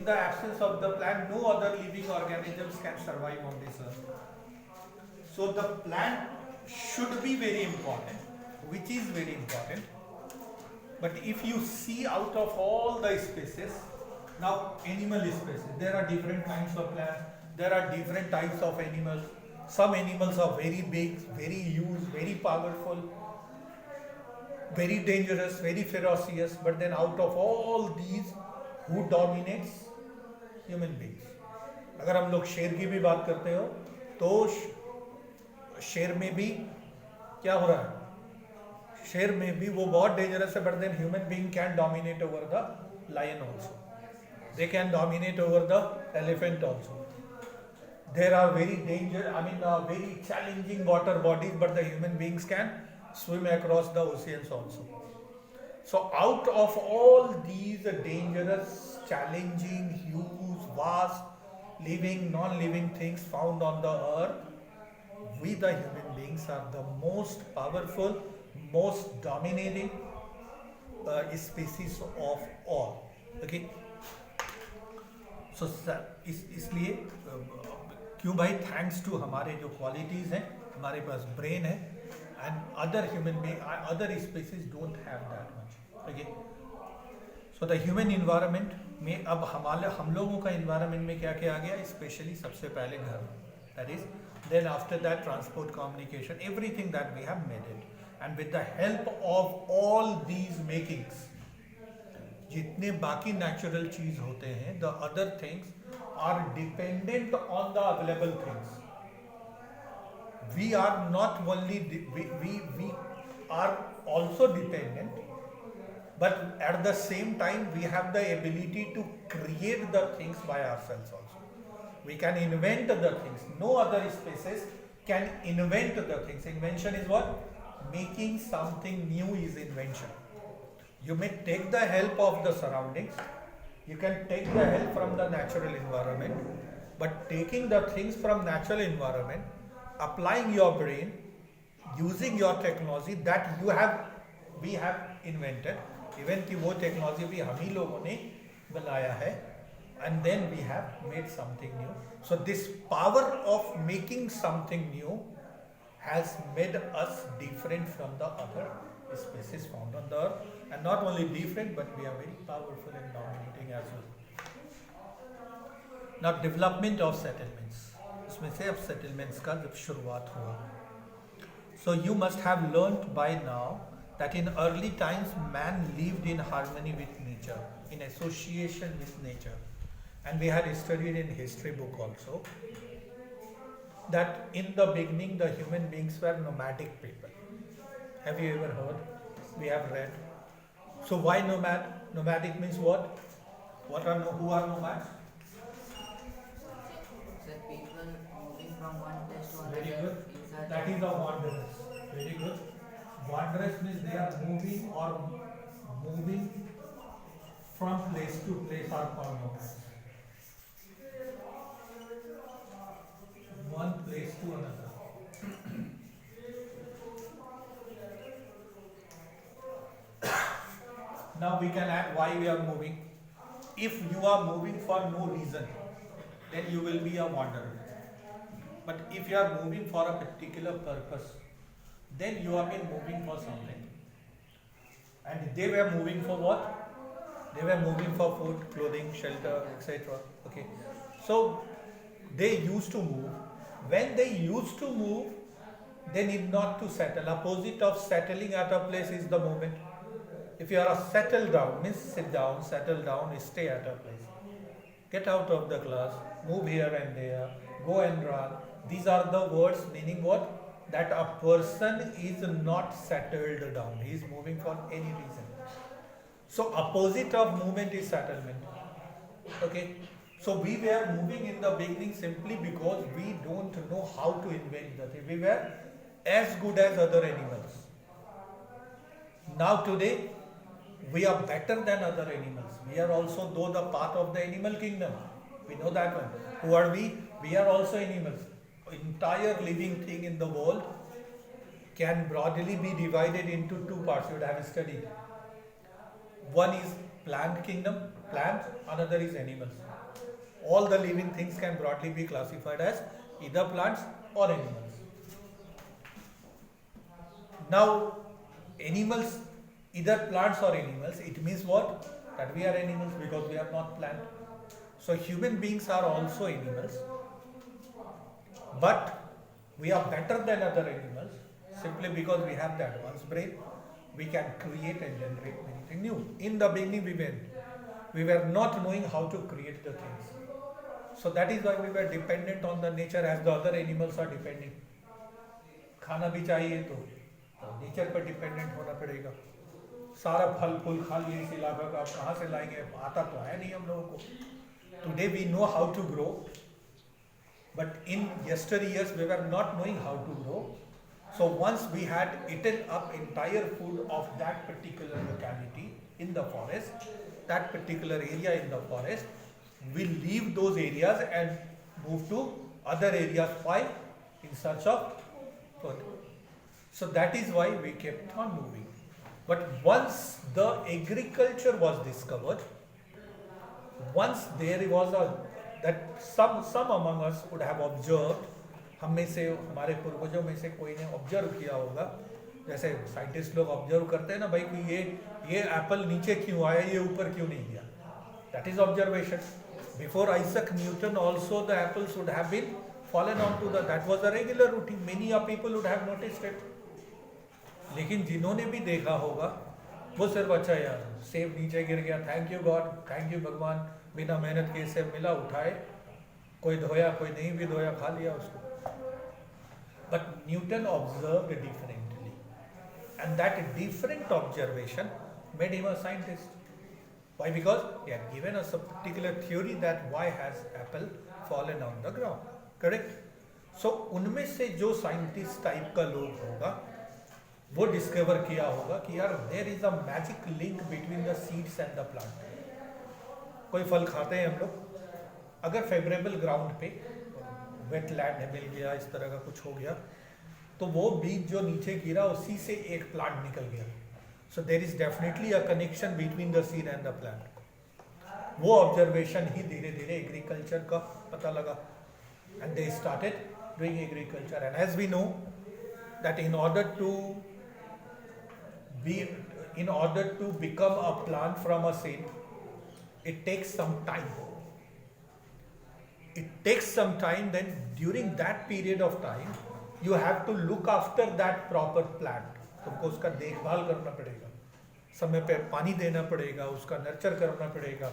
in the absence of the plant, no other living organisms can survive on this earth. So the plant should be very important, which is very important. But if you see out of all the species, now animal species, there are different kinds of plants, there are different types of animals. Some animals are very big, very huge, very powerful, very dangerous, very ferocious. But then out of all these, who dominates? Human beings. अगर हम लोग शेर की भी बात करते हो तो शेर में भी क्या हो रहा है? शेर में भी वो बहुत डेंजरस है, but then human being can dominate over the lion also. They can dominate over the elephant also. There are very challenging water bodies, but the human beings can swim across the oceans also. So out of all these dangerous, challenging, huge, vast, living, non-living things found on the earth, we the human beings are the most powerful, most dominating species of all. Okay. So इसलिए क्यों भाई, thanks to हमारे जो qualities हैं, हमारे पास brain है, and other human being, other species don't have that much. Okay. So the human environment में अब हम लोगों का इन्वायरमेंट में क्या क्या आ गया? स्पेशली सबसे पहले घर, that is, then after that transport, communication, everything that we have made it. And with the help of all these makings, जितने बाकी नेचुरल चीज होते हैं, the other things are dependent on the available things. We are not only, we are also dependent, but at the same time we have the ability to create the things by ourselves also. We can invent the things. No other species can invent the things. Invention is what? Making something new is invention. You may take the help of the surroundings, you can take the help from the natural environment, but taking the things from natural environment, applying your brain, using your technology that we have invented, even कि वो technology भी हम ही लोगों ने बनाया है, and then we have made something new. So this power of making something new has made us different from the other species found on the earth, and not only different but we are very powerful and dominating as well. Now development of settlements, इसमें से अब settlements का जब शुरुआत हुआ, so you must have learned by now that in early times man lived in harmony with nature, in association with nature. And we had studied in history book also that in the beginning the human beings were nomadic people. Have you ever heard? We have read. So why nomad? Nomadic means what? Who are nomads? The people moving from one place to another. Very good. That is a wanderers. Very good. Wanderers means they are moving from place to place are called nomads. One place to another. Now we can add why we are moving. If you are moving for no reason, then you will be a wanderer. But if you are moving for a particular purpose, then you have been moving for something. And they were moving for what? They were moving for food, clothing, shelter, etc. Okay. So they used to move. When they used to move, they need not to settle. Opposite of settling at a place is the movement. If you are a settle down, means sit down, settle down, stay at a place. Get out of the class, move here and there, go and run. These are the words meaning what? That a person is not settled down. He is moving for any reason. So opposite of movement is settlement. Okay. So we were moving in the beginning simply because we don't know how to invent the thing. We were as good as other animals. Now today we are better than other animals. We are also though the part of the animal kingdom. We know that one. Who are we? We are also animals. Entire living thing in the world can broadly be divided into two parts. You would have studied. One is plant kingdom plants, another is animals. All the living things can broadly be classified as either plants or animals. Now, animals, either plants or animals, it means what? That we are animals because we are not plant. So human beings are also animals, but we are better than other animals simply because we have the advanced brain. We can create and generate anything new. In the beginning, we were not knowing how to create the things. So that is why we were dependent on the nature as the other animals are depending. खाना भी चाहिए तो nature पर dependent होना पड़ेगा. सारा फल फूल खा लिए इसी लाभा का, आप कहाँ से लाएंगे? आता तो है नहीं हम लोगों को. Today we know how to grow, but in yesteryears we were not knowing how to grow. So once we had eaten up entire food of that particular locality in the forest, that particular area in the forest, we leave those areas and move to other areas. Why? In search of food. So that is why we kept on moving. But once the agriculture was discovered, once there was that some among us would have observed, हम में से, हमारे पूर्वजों में से कोई ने observe किया होगा, जैसे साइंटिस्ट लोग ऑब्जर्व करते हैं ना भाई कि ये एप्पल नीचे क्यों आया, ये ऊपर क्यों नहीं गया. That is observation. Before Isaac Newton also the apples would have been fallen onto the, that was a regular routine. Many people would have noticed it. लेकिन जिन्होंने भी देखा होगा वो सिर्फ अच्छा यार सेब नीचे गिर गया, thank you God, thank you भगवान, बिना मेहनत के सेब मिला, उठाए, कोई धोया कोई नहीं भी धोया, खा लिया उसको. But Newton observed differently, and that different observation made him a scientist. Why? Because he had given us a particular theory that why has apple fallen on the ground. Correct? So उनमें से जो scientist type का लोग होगा वो discover किया होगा कि यार there is a magic link between the seeds and the plant. कोई फल खाते हैं हम लोग, अगर फेवरेबल ग्राउंड पे वेटलैंड है, मिल गया, इस तरह का कुछ हो गया, तो वो बीज जो नीचे गिरा उसी से एक प्लांट निकल गया. So there is definitely a connection between the seed and the plant. वो ऑब्जर्वेशन ही धीरे धीरे एग्रीकल्चर का पता लगा, and they started doing agriculture. And as we know that in order to become a plant from a seed, it takes some time. Then during that period of time you have to look after that proper plant. तुमको उसका देखभाल करना पड़ेगा, समय पे पानी देना पड़ेगा, उसका नर्चर करना पड़ेगा.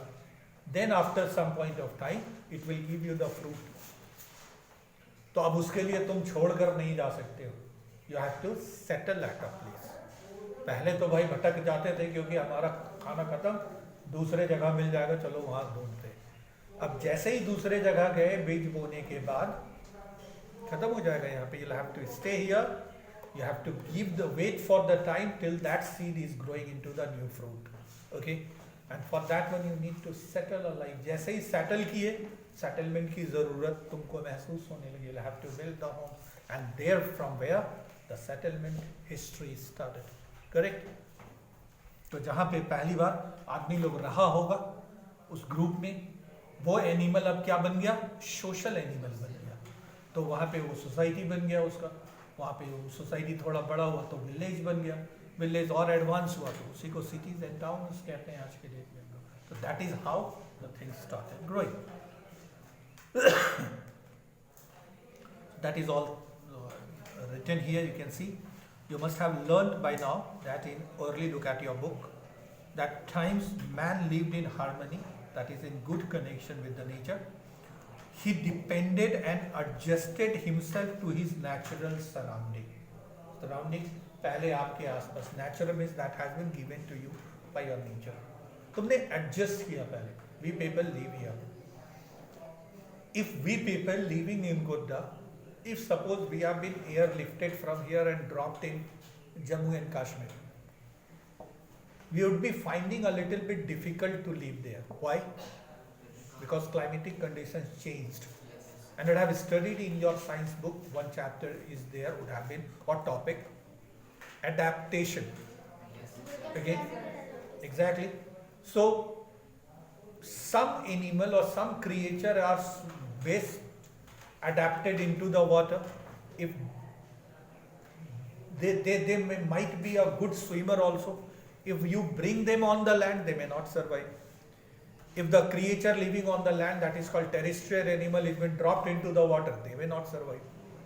Then after some point of time it will give you the fruit. तो अब उसके लिए तुम छोड़कर नहीं जा सकते हो. You have to settle at a place. पहले तो भाई भटक जाते थे क्योंकि हमारा खाना खत्म, दूसरे जगह मिल जाएगा, चलो वहाँ ढूंढते. अब जैसे ही दूसरे जगह गए बीज बोने के बाद खत्म हो जाएगा यहाँ पे. You'll have to stay here. You have to wait for the time till that seed is growing into the new fruit. Okay? And for that one you need to settle a life. जैसे ही settle किए, settlement की ज़रूरत तुमको महसूस होने लगी. You'll have to build the home. And there from where the settlement history started. Correct? तो जहाँ पे पहली बार आदमी लोग रहा होगा उस ग्रुप में, वो एनिमल अब क्या बन गया? सोशल एनिमल बन गया. तो वहाँ पे वो सोसाइटी बन गया उसका, वहाँ पे वो सोसाइटी थोड़ा बड़ा हुआ तो विलेज बन गया, विलेज और एडवांस हुआ तो उसी को सिटीज एंड टाउन्स कहते हैं आज के डेट में. तो that is how the things started growing. That is all written here. You can see. You must have learned by now that in early, look at your book, that times man lived in harmony, that is in good connection with the nature. He depended and adjusted himself to his natural surrounding. Surrounding पहले आपके आसपास, natural means that has been given to you by your nature. तुमने adjust किया पहले. We people live here. If we people living in Godda, if suppose we have been airlifted from here and dropped in Jammu and Kashmir, we would be finding a little bit difficult to live there. Why? Because climatic conditions changed. And would have studied in your science book, one chapter is there, would have been, or topic, adaptation. Okay? Exactly. So, some animal or some creature are best adapted into the water. If might be a good swimmer also. If you bring them on the land, they may not survive. If the creature living on the land, that is called terrestrial animal, is been dropped into the water, they may not survive.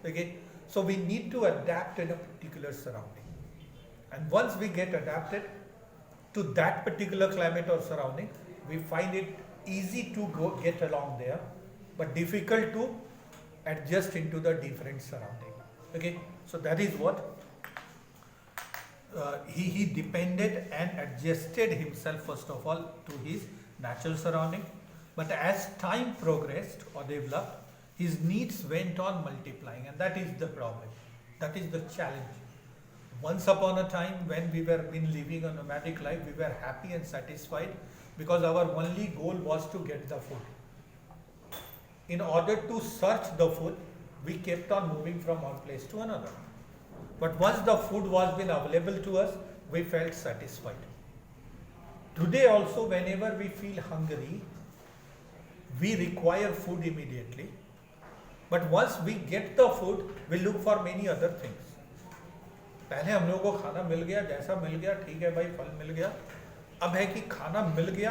Okay, so we need to adapt in a particular surrounding, and once we get adapted to that particular climate or surrounding, we find it easy to get along there, but difficult to adjust into the different surrounding. Okay, so that is what he depended and adjusted himself first of all to his natural surrounding. But as time progressed or developed, his needs went on multiplying, and that is the problem. That is the challenge. Once upon a time, when we were been living a nomadic life, we were happy and satisfied because our only goal was to get the food. In order to search the food, we kept on moving from one place to another. But once the food was been available to us, we felt satisfied. Today also, whenever we feel hungry, we require food immediately. But once we get the food, we look for many other things. पहले हम लोगों को खाना मिल गया, जैसा मिल गया ठीक है भाई, फल मिल गया. अब है कि खाना मिल गया,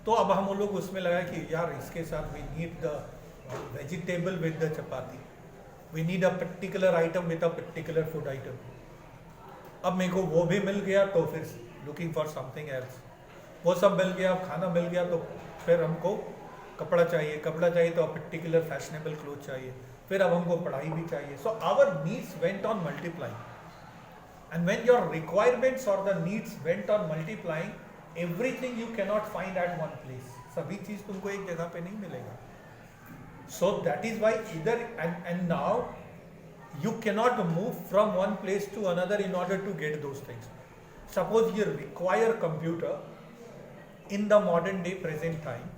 तो अब हम लोग उसमें लगा कि यार इसके साथ we need the vegetable with the chapati. We need a particular item with a particular food item. अब मेरे को वो भी मिल गया तो फिर looking for something else. वो सब मिल गया, खाना मिल गया तो फिर हमको कपड़ा चाहिए तो a particular fashionable clothes चाहिए. फिर अब हमको पढ़ाई भी चाहिए. So our needs went on multiplying. And when your requirements or the needs went on multiplying, everything you cannot find at one place. सभी चीज तुमको एक जगह पे नहीं मिलेगा. So that is why either and now you cannot move from one place to another in order to get those things. Suppose you require computer in the modern day present time.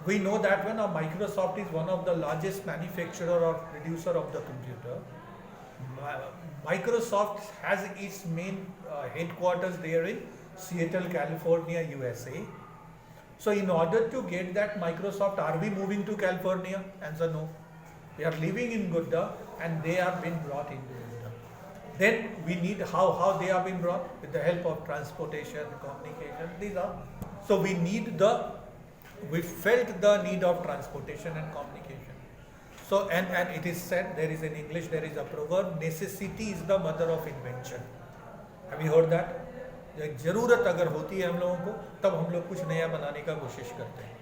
We know that when Microsoft is one of the largest manufacturer or producer of the computer. Microsoft has its main headquarters there in Seattle, California, USA. So in order to get that Microsoft, are we moving to California? Answer no. We are living in Godda and they are being brought into Godda. Then we need how they are being brought? With the help of transportation, communication, these are. So we felt the need of transportation and communication. So and it is said, there is in English, there is a proverb, necessity is the mother of invention. Have you heard that? जरूरत अगर होती है हम लोगों को, तब हम लोग कुछ नया बनाने का कोशिश करते हैं.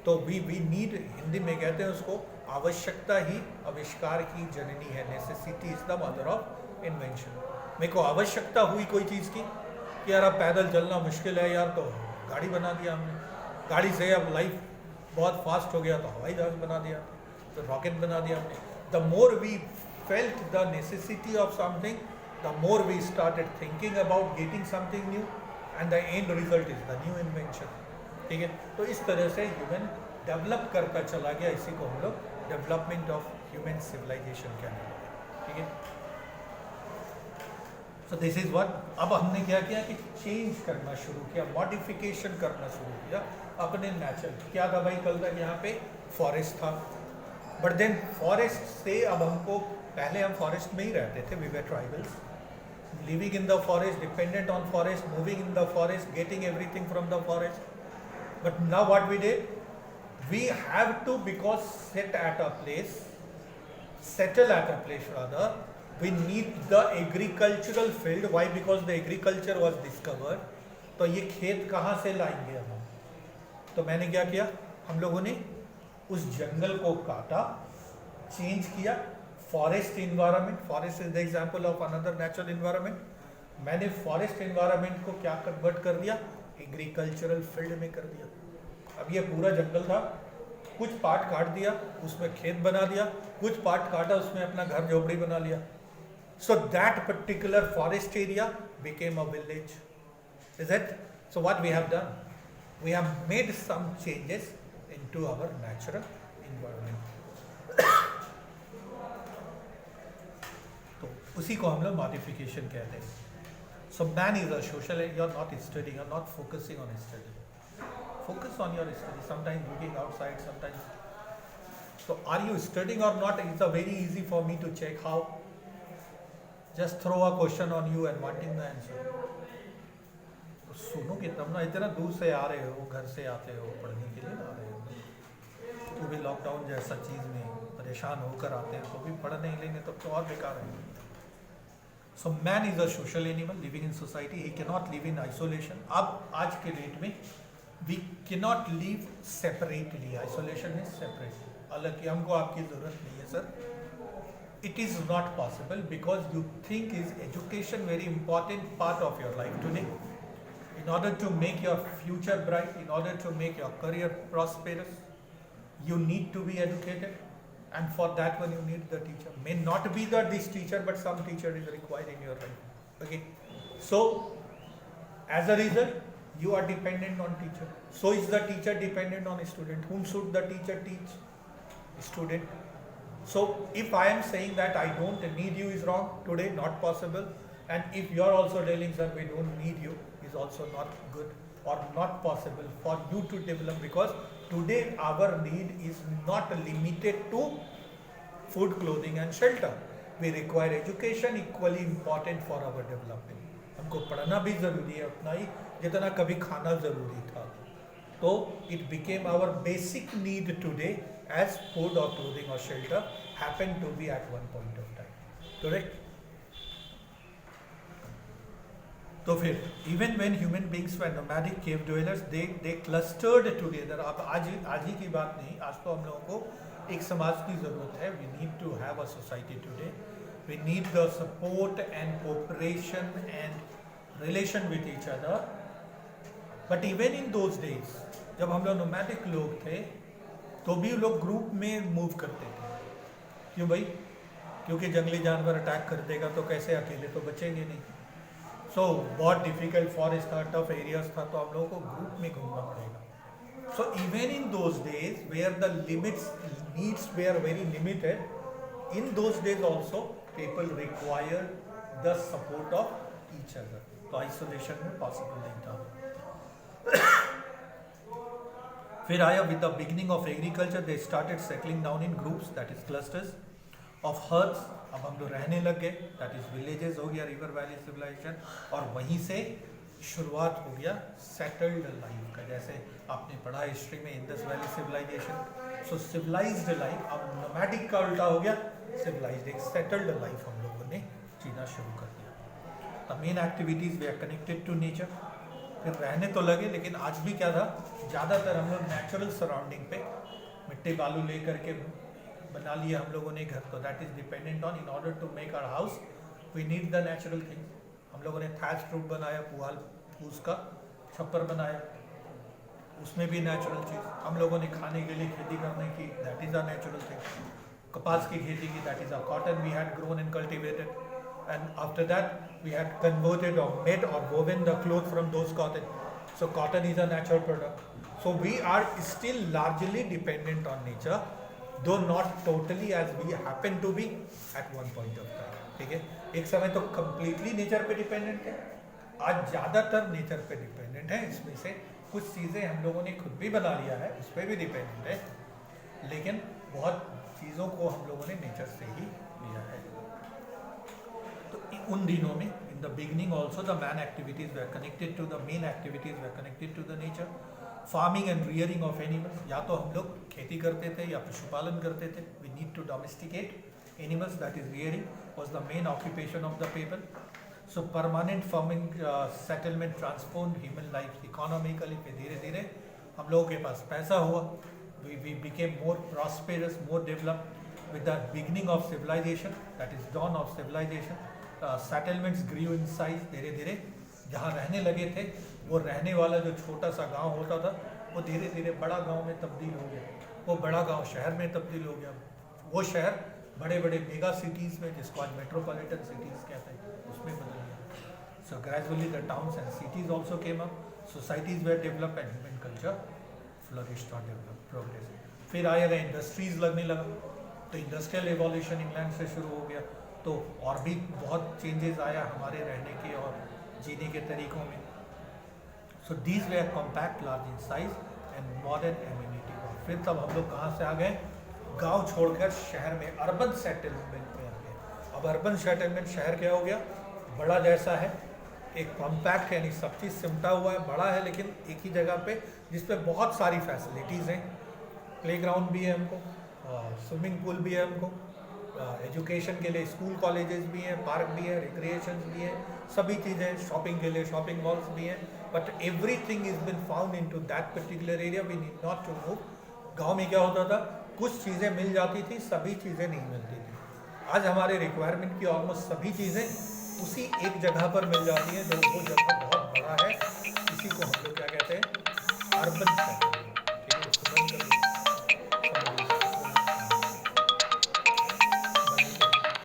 तो वी नीड, हिंदी में कहते हैं उसको, आवश्यकता ही आविष्कार की जननी है. Necessity is the mother of invention. मेरे को आवश्यकता हुई कोई चीज़ की कि यार अब पैदल चलना मुश्किल है यार, तो गाड़ी बना दिया हमने. गाड़ी से अब लाइफ बहुत फास्ट हो गया तो हवाई जहाज बना दिया, तो रॉकेट बना दिया हमने. The more we felt the necessity of something, the more we started thinking about getting something new, and the end result is the new invention. ठीक है, तो इस तरह से ह्यूमन डेवलप करता चला गया. इसी को हम लोग डेवलपमेंट ऑफ ह्यूमन सिविलाइजेशन कहते हैं. ठीक है, सो दिस इज व्हाट. अब हमने क्या किया कि चेंज करना शुरू किया, मॉडिफिकेशन करना शुरू किया अपने नेचर. क्या था भाई, कल तक यहाँ पे फॉरेस्ट था, बट देन फॉरेस्ट से अब हमको, पहले हम फॉरेस्ट में ही रहते थे, we were tribals, living in the forest, dependent on forest, moving in the forest, getting everything from the forest. But now what we did, we have to, because settle at a place rather, we need the agricultural field. Why? Because the agriculture was discovered. तो ये खेत कहाँ से लाएंगे हम? तो मैंने क्या किया, हम लोगों ने उस जंगल को काटा, चेंज किया. Forest environment, forest is the example of another natural environment. मैंने फॉरेस्ट इन्वायरमेंट को क्या कन्वर्ट कर दिया, एग्रीकल्चरल फील्ड में कर दिया. अब ये पूरा जंगल था, कुछ पार्ट काट दिया, उसमें खेत बना दिया, कुछ पार्ट काटा, उसमें अपना घर झोपड़ी बना लिया. So that particular forest area became a village. Is it? So what we have done, we have made some changes into our natural environment. उसी को हम लोग मॉडिफिकेशन कहते हैं. So man is a social, you are not studying, you are not focusing on study. focus on your study. Sometimes looking outside, sometimes. So are you studying or not? It's a very easy for me to check. How? Just throw a question on you and wanting the answer. तो सुनोगे तब ना, इतना दूर से आ रहे हो, घर से आते हो, पढ़ने के लिए आ रहे हो, तो भी लॉकडाउन जैसा चीज़ में परेशान होकर आते हैं, तो भी पढ़ नहीं लेंगे तब तो और बेकार है. So man is a social animal living in society. He cannot live in isolation. अब आज के डेट में we cannot live separately. Isolation is separate. हालांकि हमको आपकी ज़रूरत नहीं है sir. It is not possible because you think is education very important part of your life today. In order to make your future bright, in order to make your career prosperous, you need to be educated, and for that one you need the teacher. May not be this teacher, but some teacher is required in your life. Okay, so as a result, you are dependent on teacher. So is the teacher dependent on a student. Whom should the teacher teach? Student. So if I am saying that I don't need you is wrong today, not possible, and if you are also telling sir we don't need you is also not good or not possible for you to develop, because today our need is not limited to food, clothing and shelter. We require education equally important for our development. हमको पढ़ना भी ज़रूरी है उतना ही जितना कभी खाना ज़रूरी था. तो it became our basic need today as food or clothing or shelter happen to be at one point of time. Correct? तो फिर even when human beings were nomadic cave dwellers, they clustered together. अब आज ही की बात नहीं, आज तो हम लोगों को एक समाज की ज़रूरत है. We need to have a society today. We need the support and cooperation and relation with each other. But even in those days, जब हम लोग nomadic लोग थे, तो भी लोग ग्रुप में मूव करते थे. क्यों भाई? क्योंकि जंगली जानवर अटैक कर देगा तो कैसे अकेले तो बचेंगे नहीं. सो बहुत डिफिकल्ट फॉरेस्ट था, टफ एरियाज था, तो हम लोगों को ग्रुप में घूमना पड़ेगा. So even in those days where the limits needs were very limited, in those days also people require the support of each other. तो आइसोलेशन में पॉसिबल नहीं था. फिर आया with the beginning of agriculture, they started settling down in groups, that is clusters of herds. अब हम लोग रहने लग गए, दैट इज विलेजेस हो गया, रिवर वैली सिविलाइजेशन, और वहीं से शुरुआत हो गया सेटल्ड लाइफ का. जैसे आपने पढ़ा हिस्ट्री में इंडस वैली सिविलाइजेशन. सो सिविलाइज्ड लाइफ, अब नोमैडिक का उल्टा हो गया सिविलाइज्ड. एक सेटल्ड लाइफ हम लोगों ने जीना शुरू कर दिया. The main activities they are connected to nature. फिर रहने तो लगे, लेकिन आज भी क्या था, ज़्यादातर हम लोग नेचुरल सराउंडिंग पे मिट्टी बालू ले करके बना लिया हम लोगों ने घर. तो that is dependent on, in order to make our house we need the natural things. हम लोगों ने थैच रूफ बनाया, पुआल फूस का छप्पर बनाया, उसमें भी नेचुरल चीज़. हम लोगों ने खाने के लिए खेती करने की, that is a natural thing. कपास की खेती की, that is a cotton we had grown and cultivated, and after that we had converted or made or woven the cloth from those cotton. So cotton is a natural product. So we are still largely dependent on nature, though not totally as we happen to be at one point of time. ठीक है, एक समय तो completely nature पे dependent है, आज ज़्यादातर nature पे dependent है. इसमें से कुछ चीज़ें हम लोगों ने खुद भी बना लिया है, उस पर भी dependent है, लेकिन बहुत चीज़ों को हम लोगों ने nature से ही लिया है. उन दिनों में in the beginning also the man activities were connected to the main activities were connected to the nature. Farming and rearing of animals, या तो हम लोग खेती करते थे या पशुपालन करते थे. We need to domesticate animals, that is rearing was the main occupation of the people. So permanent farming settlement transform human life economically. फिर धीरे धीरे हम लोगों के पास पैसा हुआ, we became more prosperous, more developed with the beginning of civilisation, that is dawn of civilisation. Settlements grew in size. धीरे धीरे जहाँ रहने लगे थे, वो रहने वाला जो छोटा सा गांव होता था, वो धीरे धीरे बड़ा गांव में तब्दील हो गया. वो बड़ा गांव शहर में तब्दील हो गया. वो शहर बड़े बड़े मेगा सिटीज़ में, जिसको आज मेट्रोपॉलिटन सिटीज़ कहते हैं, उसमें बदल गया. So gradually the towns and cities also came up. Societies were develop and human culture flourished और डेवलप प्रोग्रेस. फिर आया था इंडस्ट्रीज़ लगने लगा, तो इंडस्ट्रियल एवोल्यूशन इंग्लैंड से शुरू हो गया. तो और भी बहुत चेंजेस आया हमारे रहने के और जीने के तरीक़ों में. So these where compact, large in size and modern immunity. फिर तब हम लोग कहाँ से आ गए, गांव छोड़कर शहर में, अर्बन सेटलमेंट में आ गए। अब अर्बन सेटलमेंट शहर क्या हो गया, बड़ा जैसा है, एक कॉम्पैक्ट है, यानी सब चीज़ सिमटा हुआ है, बड़ा है लेकिन एक ही जगह पे, जिसपे बहुत सारी फैसिलिटीज़ हैं। प्लेग्राउंड भी है हमको, स्विमिंग पूल भी है हमको, एजुकेशन के लिए स्कूल कॉलेजेस भी हैं, पार्क भी है, रिक्रिएशन भी है, सभी चीज़ें, शॉपिंग के लिए शॉपिंग मॉल्स भी हैं, but everything is been found in to that particular area, we need not to move. गाँव में क्या होता था, कुछ चीज़ें मिल जाती थी, सभी चीज़ें नहीं मिलती थी। आज हमारे रिक्वायरमेंट की ऑलमोस्ट सभी चीज़ें उसी एक जगह पर मिल जाती हैं, जो वो जगह बहुत बड़ा है, इसी को हम लोग क्या कहते हैं, अर्बन सेटलमेंट।